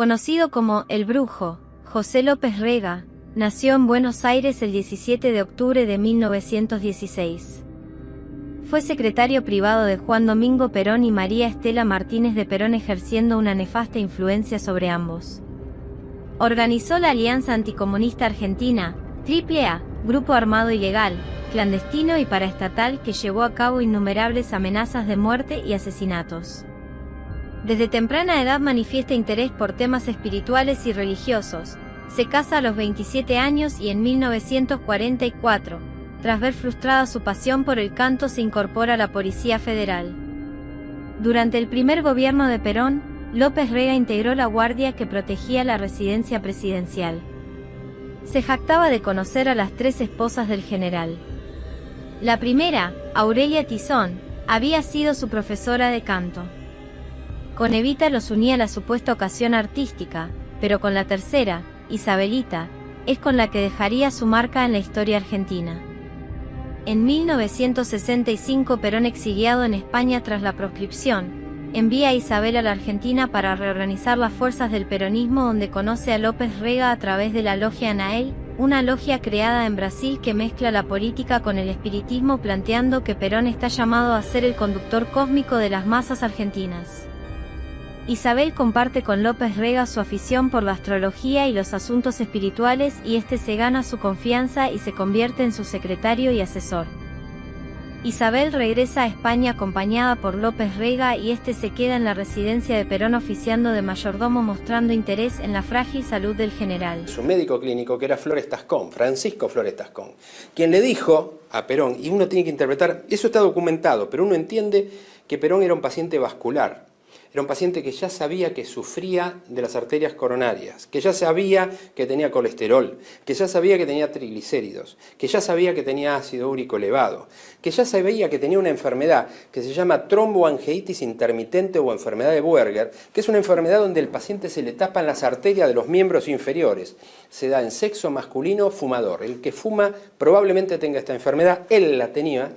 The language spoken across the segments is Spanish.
Conocido como El Brujo, José López Rega, nació en Buenos Aires el 17 de octubre de 1916. Fue secretario privado de Juan Domingo Perón y María Estela Martínez de Perón, ejerciendo una nefasta influencia sobre ambos. Organizó la Alianza Anticomunista Argentina, AAA, grupo armado ilegal, clandestino y paraestatal que llevó a cabo innumerables amenazas de muerte y asesinatos. Desde temprana edad manifiesta interés por temas espirituales y religiosos. Se casa a los 27 años y en 1944, tras ver frustrada su pasión por el canto, se incorpora a la Policía Federal. Durante el primer gobierno de Perón, López Rega integró la guardia que protegía la residencia presidencial. Se jactaba de conocer a las 3 esposas del general. La primera, Aurelia Tizón, había sido su profesora de canto. Con Evita los unía la supuesta ocasión artística, pero con la tercera, Isabelita, es con la que dejaría su marca en la historia argentina. En 1965, Perón, exiliado en España tras la proscripción, envía a Isabel a la Argentina para reorganizar las fuerzas del peronismo, donde conoce a López Rega a través de la Logia Anael, una logia creada en Brasil que mezcla la política con el espiritismo, planteando que Perón está llamado a ser el conductor cósmico de las masas argentinas. Isabel comparte con López Rega su afición por la astrología y los asuntos espirituales, y este se gana su confianza y se convierte en su secretario y asesor. Isabel regresa a España acompañada por López Rega y este se queda en la residencia de Perón oficiando de mayordomo, mostrando interés en la frágil salud del general. Su médico clínico, que era Flores Tascón, Francisco Flores Tascón, quien le dijo a Perón, y uno tiene que interpretar, eso está documentado, pero uno entiende que Perón era un paciente vascular. Era un paciente que ya sabía que sufría de las arterias coronarias, que ya sabía que tenía colesterol, que ya sabía que tenía triglicéridos, que ya sabía que tenía ácido úrico elevado, que ya sabía que tenía una enfermedad que se llama tromboangiitis intermitente o enfermedad de Buerger, que es una enfermedad donde el paciente se le tapan las arterias de los miembros inferiores. Se da en sexo masculino fumador. El que fuma probablemente tenga esta enfermedad, él la tenía.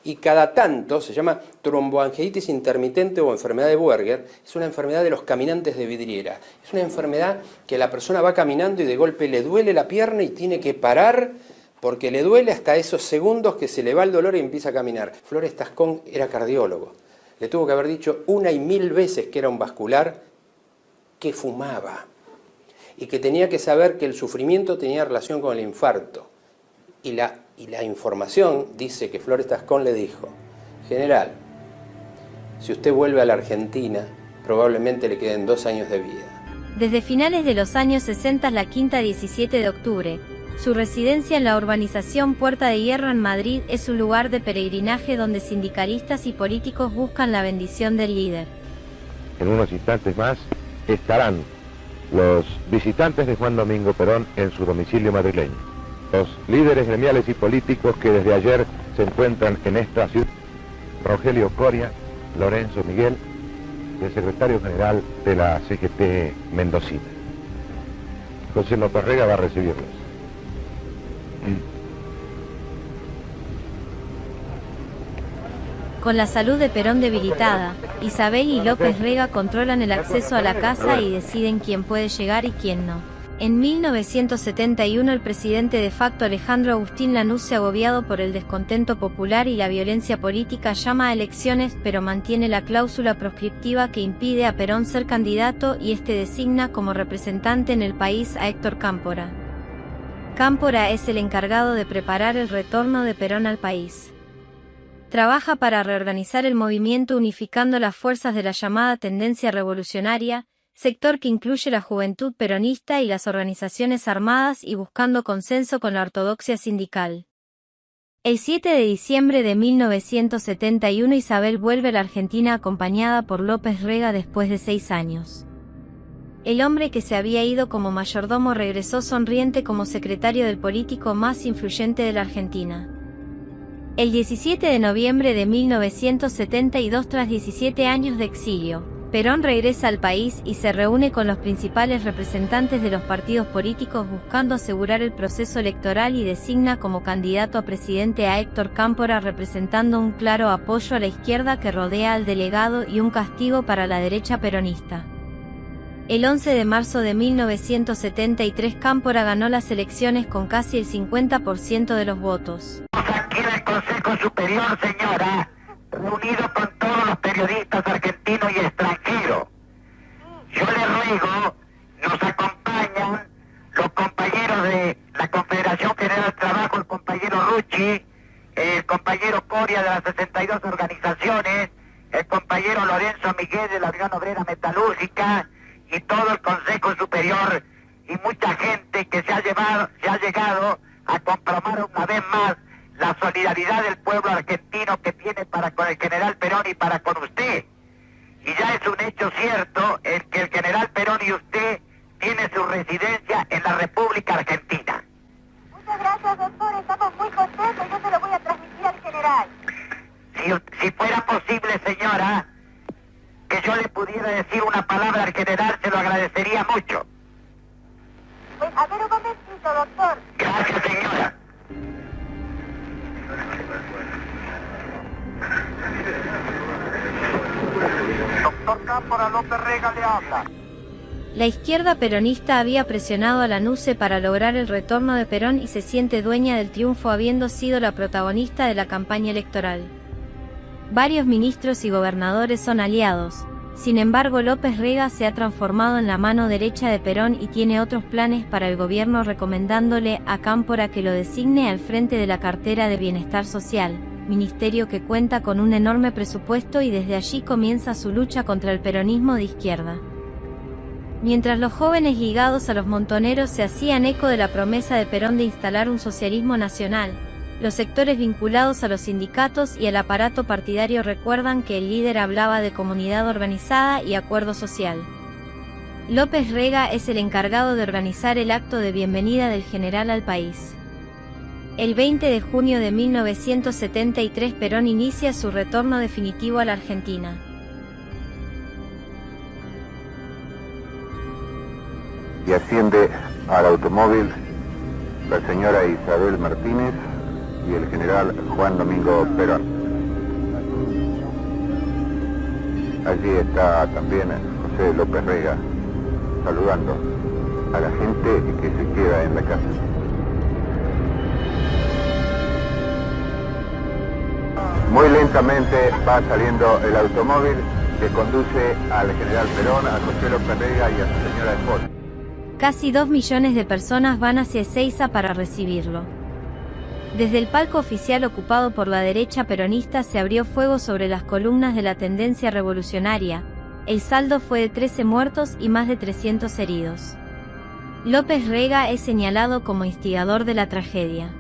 Y cada tanto, se llama tromboangiitis intermitente o enfermedad de Buerger, es una enfermedad de los caminantes de vidriera. Es una enfermedad que la persona va caminando y de golpe le duele la pierna y tiene que parar porque le duele hasta esos segundos que se le va el dolor y empieza a caminar. Flores Tascón era cardiólogo. Le tuvo que haber dicho 1 y 1000 veces que era un vascular, que fumaba y que tenía que saber que el sufrimiento tenía relación con el infarto. Y la información dice que Flores Tascón le dijo: general, si usted vuelve a la Argentina, probablemente le queden 2 años de vida. Desde finales de los años 60, la Quinta 17 de octubre, su residencia en la urbanización Puerta de Hierro en Madrid es un lugar de peregrinaje donde sindicalistas y políticos buscan la bendición del líder. En unos instantes más estarán los visitantes de Juan Domingo Perón en su domicilio madrileño. Los líderes gremiales y políticos que desde ayer se encuentran en esta ciudad: Rogelio Coria, Lorenzo Miguel y el secretario general de la CGT mendocina. José López Rega va a recibirlos. Con la salud de Perón debilitada, Isabel y López Rega controlan el acceso a la casa y deciden quién puede llegar y quién no. En 1971, el presidente de facto Alejandro Agustín Lanusse, agobiado por el descontento popular y la violencia política, llama a elecciones, pero mantiene la cláusula proscriptiva que impide a Perón ser candidato, y este designa como representante en el país a Héctor Cámpora. Cámpora es el encargado de preparar el retorno de Perón al país. Trabaja para reorganizar el movimiento unificando las fuerzas de la llamada tendencia revolucionaria, sector que incluye la juventud peronista y las organizaciones armadas, y buscando consenso con la ortodoxia sindical. El 7 de diciembre de 1971, Isabel vuelve a la Argentina acompañada por López Rega después de 6 años. El hombre que se había ido como mayordomo regresó sonriente como secretario del político más influyente de la Argentina. El 17 de noviembre de 1972, tras 17 años de exilio, Perón regresa al país y se reúne con los principales representantes de los partidos políticos buscando asegurar el proceso electoral, y designa como candidato a presidente a Héctor Cámpora, representando un claro apoyo a la izquierda que rodea al delegado y un castigo para la derecha peronista. El 11 de marzo de 1973 Cámpora ganó las elecciones con casi el 50% de los votos. Aquí en el Consejo Superior, señora, reunido con todos los periodistas argentinos y extranjeros. Yo le ruego, nos acompañan los compañeros de la Confederación General del Trabajo, el compañero Rucci, el compañero Coria de las 62 organizaciones, el compañero Lorenzo Miguel de la Unión Obrera Metalúrgica y todo el Consejo Superior y mucha gente que se ha llegado a comprobar una vez más la solidaridad del pueblo argentino que tiene para con el general Perón y para con usted. Y ya es un hecho cierto el que el general Perón y usted tiene su residencia en la República Argentina. Muchas gracias, doctor. Estamos muy contentos. Yo se lo voy a transmitir al general. Si fuera posible, señora, que yo le pudiera decir una palabra al general, se lo agradecería mucho. Pues, a ver un momentito, doctor. Gracias, señora. Doctor Cámpora, López Rega le habla. La izquierda peronista había presionado a la NUCE para lograr el retorno de Perón y se siente dueña del triunfo habiendo sido la protagonista de la campaña electoral. Varios ministros y gobernadores son aliados. Sin embargo, López Rega se ha transformado en la mano derecha de Perón y tiene otros planes para el gobierno, recomendándole a Cámpora que lo designe al frente de la cartera de Bienestar Social, ministerio que cuenta con un enorme presupuesto, y desde allí comienza su lucha contra el peronismo de izquierda. Mientras los jóvenes ligados a los montoneros se hacían eco de la promesa de Perón de instalar un socialismo nacional, los sectores vinculados a los sindicatos y al aparato partidario recuerdan que el líder hablaba de comunidad organizada y acuerdo social. López Rega es el encargado de organizar el acto de bienvenida del general al país. El 20 de junio de 1973 Perón inicia su retorno definitivo a la Argentina. Y asciende al automóvil la señora Isabel Martínez y el general Juan Domingo Perón. Allí está también José López Rega saludando a la gente que se queda en la casa. Muy lentamente va saliendo el automóvil que conduce al general Perón, a José López Rega y a su señora esposa. Casi 2 millones de personas van hacia Ezeiza para recibirlo. Desde el palco oficial ocupado por la derecha peronista se abrió fuego sobre las columnas de la tendencia revolucionaria. El saldo fue de 13 muertos y más de 300 heridos. López Rega es señalado como instigador de la tragedia.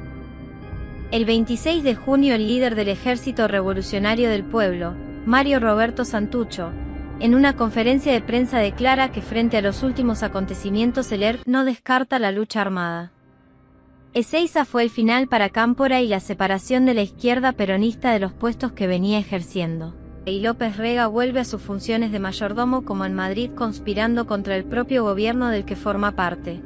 El 26 de junio el líder del Ejército Revolucionario del Pueblo, Mario Roberto Santucho, en una conferencia de prensa declara que frente a los últimos acontecimientos el ERP no descarta la lucha armada. Ezeiza fue el final para Cámpora y la separación de la izquierda peronista de los puestos que venía ejerciendo. Y López Rega vuelve a sus funciones de mayordomo como en Madrid, conspirando contra el propio gobierno del que forma parte.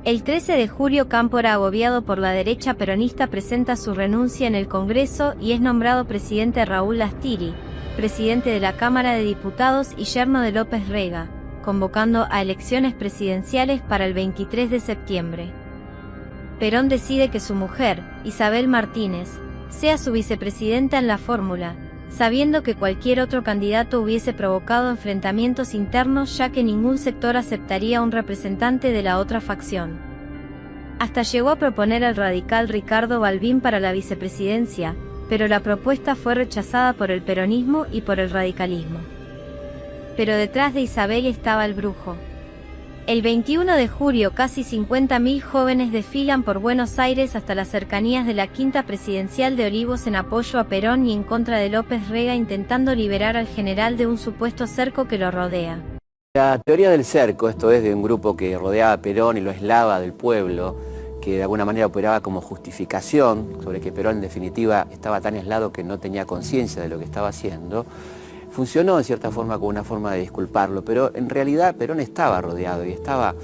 El 13 de julio Cámpora, agobiado por la derecha peronista, presenta su renuncia en el Congreso y es nombrado presidente Raúl Lastiri, presidente de la Cámara de Diputados y yerno de López Rega, convocando a elecciones presidenciales para el 23 de septiembre. Perón decide que su mujer, Isabel Martínez, sea su vicepresidenta en la fórmula, sabiendo que cualquier otro candidato hubiese provocado enfrentamientos internos, ya que ningún sector aceptaría un representante de la otra facción. Hasta llegó a proponer al radical Ricardo Balbín para la vicepresidencia, pero la propuesta fue rechazada por el peronismo y por el radicalismo. Pero detrás de Isabel estaba el brujo. El 21 de julio casi 50.000 jóvenes desfilan por Buenos Aires hasta las cercanías de la Quinta Presidencial de Olivos en apoyo a Perón y en contra de López Rega, intentando liberar al general de un supuesto cerco que lo rodea. La teoría del cerco, esto es de un grupo que rodeaba a Perón y lo aislaba del pueblo, que de alguna manera operaba como justificación sobre que Perón en definitiva estaba tan aislado que no tenía conciencia de lo que estaba haciendo, funcionó en cierta forma como una forma de disculparlo, pero en realidad Perón estaba rodeado y estaba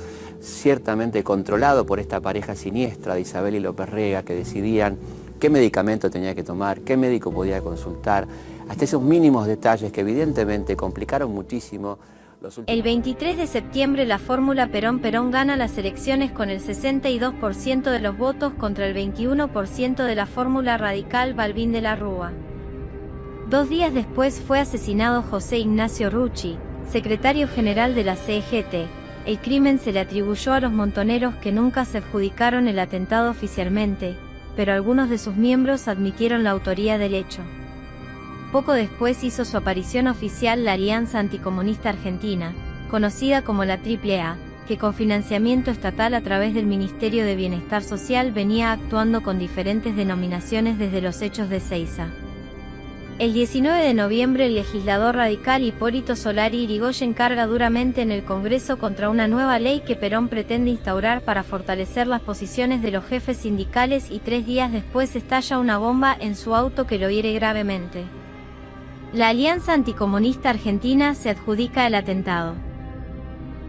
ciertamente controlado por esta pareja siniestra de Isabel y López Rega, que decidían qué medicamento tenía que tomar, qué médico podía consultar, hasta esos mínimos detalles que evidentemente complicaron muchísimo El 23 de septiembre la fórmula Perón-Perón gana las elecciones con el 62% de los votos contra el 21% de la fórmula radical Balbín de la Rúa. 2 días después fue asesinado José Ignacio Rucci, secretario general de la CGT. El crimen se le atribuyó a los montoneros que nunca se adjudicaron el atentado oficialmente, pero algunos de sus miembros admitieron la autoría del hecho. Poco después hizo su aparición oficial la Alianza Anticomunista Argentina, conocida como la AAA, que con financiamiento estatal a través del Ministerio de Bienestar Social venía actuando con diferentes denominaciones desde los hechos de Seiza. El 19 de noviembre el legislador radical Hipólito Solari Irigoyen carga duramente en el Congreso contra una nueva ley que Perón pretende instaurar para fortalecer las posiciones de los jefes sindicales y 3 días después estalla una bomba en su auto que lo hiere gravemente. La Alianza Anticomunista Argentina se adjudica el atentado.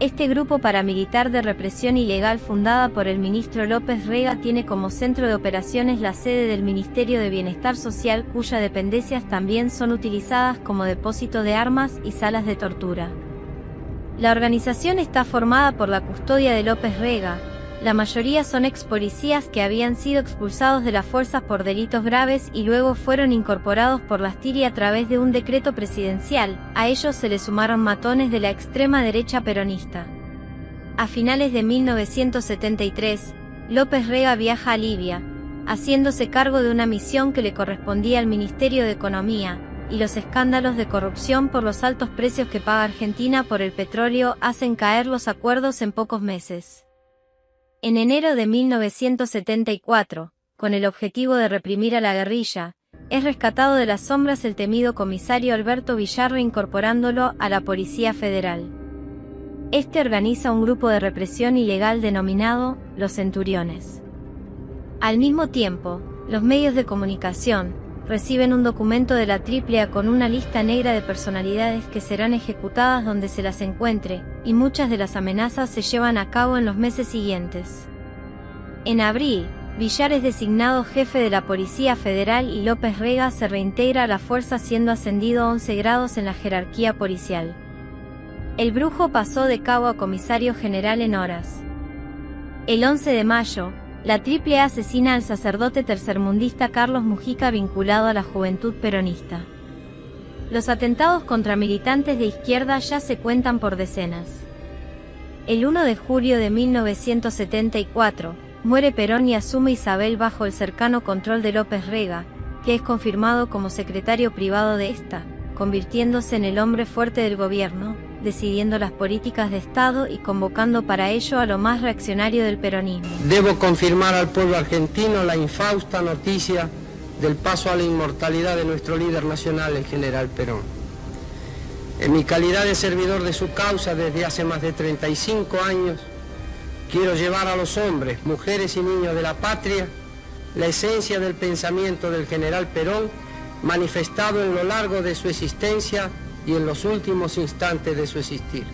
Este grupo paramilitar de represión ilegal fundada por el ministro López Rega tiene como centro de operaciones la sede del Ministerio de Bienestar Social, cuyas dependencias también son utilizadas como depósito de armas y salas de tortura. La organización está formada por la custodia de López Rega. La mayoría son ex policías que habían sido expulsados de las fuerzas por delitos graves y luego fueron incorporados por la Stiri a través de un decreto presidencial. A ellos se le sumaron matones de la extrema derecha peronista. A finales de 1973, López Rega viaja a Libia, haciéndose cargo de una misión que le correspondía al Ministerio de Economía, y los escándalos de corrupción por los altos precios que paga Argentina por el petróleo hacen caer los acuerdos en pocos meses. En enero de 1974, con el objetivo de reprimir a la guerrilla, es rescatado de las sombras el temido comisario Alberto Villar incorporándolo a la Policía Federal. Este organiza un grupo de represión ilegal denominado Los Centuriones. Al mismo tiempo, los medios de comunicación reciben un documento de la AAA con una lista negra de personalidades que serán ejecutadas donde se las encuentre, y muchas de las amenazas se llevan a cabo en los meses siguientes. En abril, Villar es designado jefe de la Policía Federal y López Rega se reintegra a la fuerza siendo ascendido 11 grados en la jerarquía policial. El Brujo pasó de cabo a comisario general en horas. El 11 de mayo, la AAA asesina al sacerdote tercermundista Carlos Mujica vinculado a la Juventud Peronista. Los atentados contra militantes de izquierda ya se cuentan por decenas. El 1 de julio de 1974, muere Perón y asume Isabel bajo el cercano control de López Rega, que es confirmado como secretario privado de esta, convirtiéndose en el hombre fuerte del gobierno, decidiendo las políticas de Estado y convocando para ello a lo más reaccionario del peronismo. Debo confirmar al pueblo argentino la infausta noticia del paso a la inmortalidad de nuestro líder nacional, el general Perón. En mi calidad de servidor de su causa desde hace más de 35 años, quiero llevar a los hombres, mujeres y niños de la patria la esencia del pensamiento del general Perón, manifestado en lo largo de su existencia y en los últimos instantes de su existir.